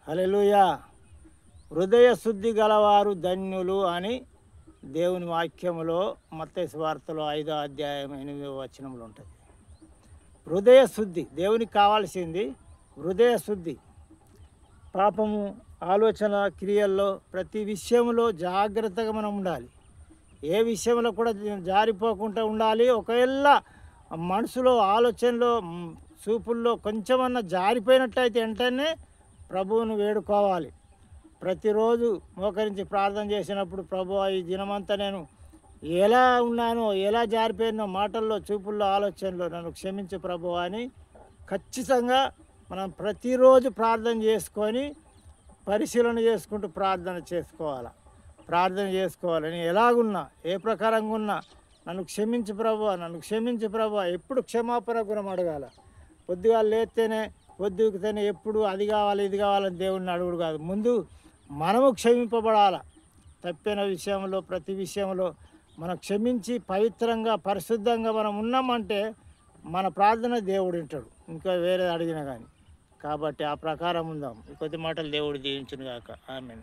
హల్లెలూయా. హృదయ శుద్ధి గలవారు ధన్యులు అని దేవుని వాక్యములో మత్తయి సువార్తలో 5వ అధ్యాయం 8వ వచనంలో ఉంటుంది. హృదయ శుద్ధి దేవునికి కావాల్సింది. హృదయ శుద్ధి. పాపము, ఆలోచన, క్రియల్లో ప్రతి విషయంలో జాగ్రత్తగా మనం ఉండాలి. ఏ విషయంలో కూడా జారిపోకుండా ఉండాలి. ఒకవేళ మనసులో, ఆలోచనలో, చూపుల్లో కొంచెమన్నా జారిపోయినట్టయితే వెంటనే ప్రభువును వేడుకోవాలి. ప్రతిరోజు మోకరించి ప్రార్థన చేసినప్పుడు, ప్రభువా ఈ దినమంతా నేను ఎలా ఉన్నానో, ఎలా జారిపోయినో మాటల్లో, చూపుల్లో, ఆలోచనలో నన్ను క్షమించు ప్రభువా అని ఖచ్చితంగా మనం ప్రతిరోజు ప్రార్థన చేసుకొని పరిశీలన చేసుకుంటూ ప్రార్థన చేసుకోవాలి. ప్రార్థన చేసుకోవాలి. నేను ఎలాగున్నా, ఏ ప్రకారంగా ఉన్నా నన్ను క్షమించు ప్రభువా, నన్ను క్షమించు ప్రభువా. ఎప్పుడు క్షమాపణ గుణం అడగాల. పొద్దుగా లేస్తేనే, పొద్దుకితేనే ఎప్పుడు అది కావాలి ఇది కావాలని దేవుడిని అడుగుడు కాదు. ముందు మనము క్షమింపబడాలి. తప్పిన విషయంలో, ప్రతి విషయంలో మనం క్షమించి పవిత్రంగా, పరిశుద్ధంగా మనం ఉన్నామంటే మన ప్రార్థన దేవుడు వింటాడు, ఇంకా వేరే అడిగినా కానీ. కాబట్టి ఆ ప్రకారం ఉందాం. ఈ కొద్ది మాటలు దేవుడు దీవించును గాక. ఆమేన్.